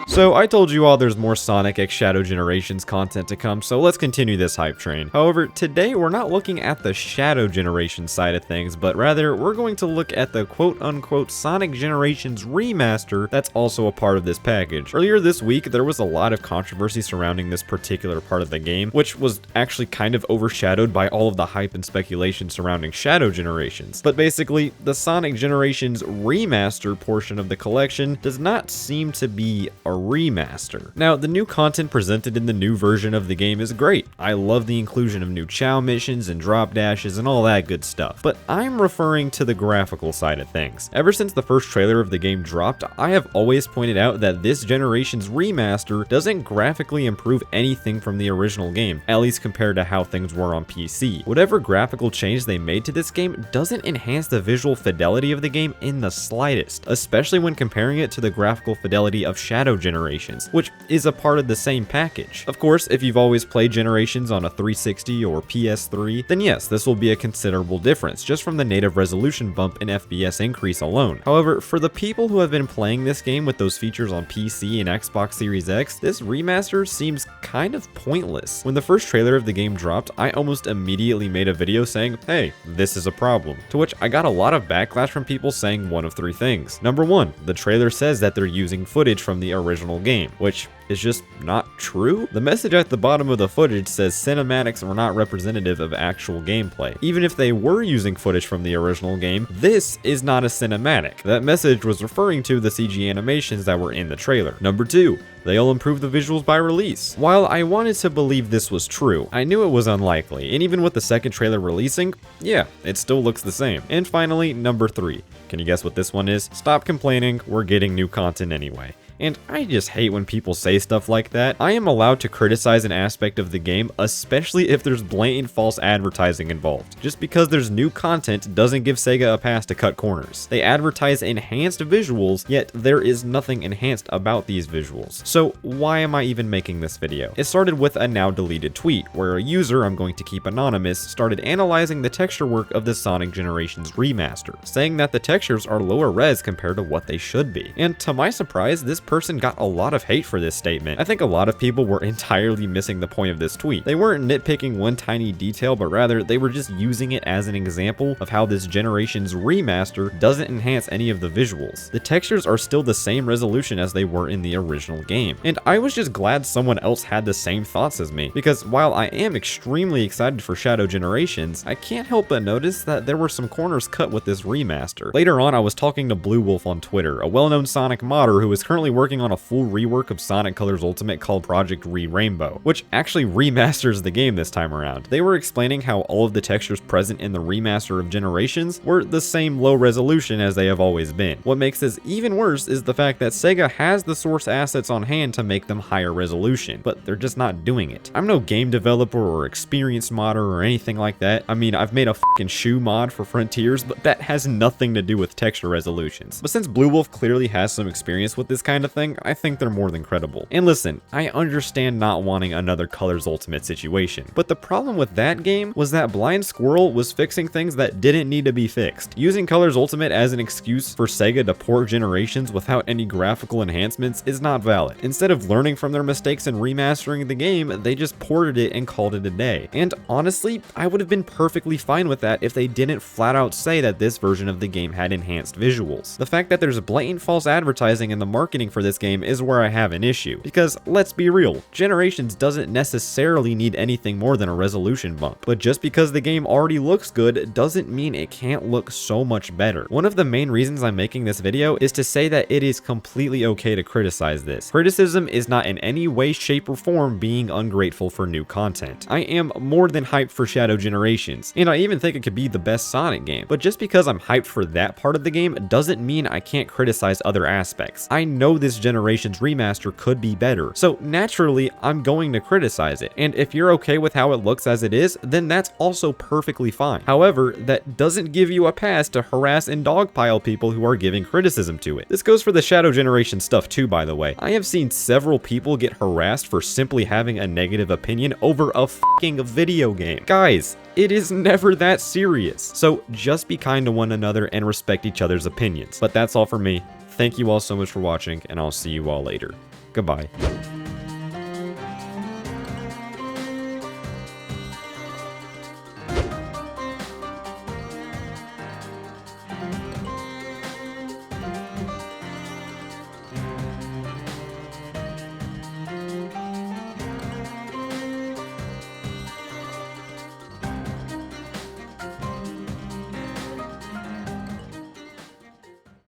So I told you all there's more Sonic X Shadow Generations content to come, so let's continue this hype train. However, today we're not looking at the Shadow Generation side of things, but rather we're going to look at the quote-unquote Sonic Generations remaster that's also a part of this package. Earlier this week, there was a lot of controversy surrounding this particular part of the game, which was actually kind of overshadowed by all of the hype and speculation surrounding Shadow Generations. But basically, the Sonic Generations remaster portion of the collection does not seem to be a remaster. Now, the new content presented in the new version of the game is great. I love the inclusion of new Chow missions and drop dashes and all that good stuff, but I'm referring to the graphical side of things. Ever since the first trailer of the game dropped, I have always pointed out that this generation's remaster doesn't graphically improve anything from the original game, at least compared to how things were on PC. Whatever graphical change they made to this game doesn't enhance the visual fidelity of the game in the slightest, especially when comparing it to the graphical fidelity of Shadow Generations, which is a part of the same package. Of course, if you've always played Generations on a 360 or PS3, then yes, this will be a considerable difference just from the native resolution bump and FPS increase alone. However, for the people who have been playing this game with those features on PC and Xbox Series X, this remaster seems kind of pointless. When the first trailer of the game dropped, I almost immediately made a video saying, hey, this is a problem, to which I got a lot of backlash from people saying one of three things. Number one, the trailer says that they're using footage from the original game, which is just not true. The message at the bottom of the footage says cinematics are not representative of actual gameplay. Even if they were using footage from the original game, this is not a cinematic. That message was referring to the CG animations that were in the trailer. Number two, they'll improve the visuals by release. While I wanted to believe this was true, I knew it was unlikely, and even with the second trailer releasing, yeah, it still looks the same. And finally, number three. Can you guess what this one is? Stop complaining, we're getting new content anyway. And I just hate when people say stuff like that. I am allowed to criticize an aspect of the game, especially if there's blatant false advertising involved. Just because there's new content doesn't give Sega a pass to cut corners. They advertise enhanced visuals, yet there is nothing enhanced about these visuals. So why am I even making this video? It started with a now deleted tweet, where a user I'm going to keep anonymous started analyzing the texture work of the Sonic Generations remaster, saying that the textures are lower res compared to what they should be. And to my surprise, this person got a lot of hate for this statement. I think a lot of people were entirely missing the point of this tweet. They weren't nitpicking one tiny detail, but rather they were just using it as an example of how this generation's remaster doesn't enhance any of the visuals. The textures are still the same resolution as they were in the original game. And I was just glad someone else had the same thoughts as me, because while I am extremely excited for Shadow Generations, I can't help but notice that there were some corners cut with this remaster. Later on, I was talking to Blue Wolf on Twitter, a well-known Sonic modder who is currently working on a full rework of Sonic Colors Ultimate called Project Re-Rainbow, which actually remasters the game this time around. They were explaining how all of the textures present in the remaster of Generations were the same low resolution as they have always been. What makes this even worse is the fact that Sega has the source assets on hand to make them higher resolution, but they're just not doing it. I'm no game developer or experienced modder or anything like that. I mean, I've made a fucking shoe mod for Frontiers, but that has nothing to do with texture resolutions. But since Blue Wolf clearly has some experience with this kind of thing, I think they're more than credible. And listen, I understand not wanting another Colors Ultimate situation, but the problem with that game was that Blind Squirrel was fixing things that didn't need to be fixed. Using Colors Ultimate as an excuse for Sega to port Generations without any graphical enhancements is not valid. Instead of learning from their mistakes and remastering the game, they just ported it and called it a day. And honestly, I would have been perfectly fine with that if they didn't flat out say that this version of the game had enhanced visuals. The fact that there's blatant false advertising in the marketing for this game is where I have an issue, because let's be real, Generations doesn't necessarily need anything more than a resolution bump, but just because the game already looks good doesn't mean it can't look so much better. One of the main reasons I'm making this video is to say that it is completely okay to criticize this. Criticism is not in any way, shape, or form being ungrateful for new content. I am more than hyped for Shadow Generations, and I even think it could be the best Sonic game, but just because I'm hyped for that part of the game doesn't mean I can't criticize other aspects. I know this this generation's remaster could be better. So naturally, I'm going to criticize it. And if you're okay with how it looks as it is, then that's also perfectly fine. However, that doesn't give you a pass to harass and dogpile people who are giving criticism to it. This goes for the Shadow Generation stuff too, by the way. I have seen several people get harassed for simply having a negative opinion over a fucking video game. Guys, it is never that serious. So just be kind to one another and respect each other's opinions. But that's all for me. Thank you all so much for watching, and I'll see you all later. Goodbye.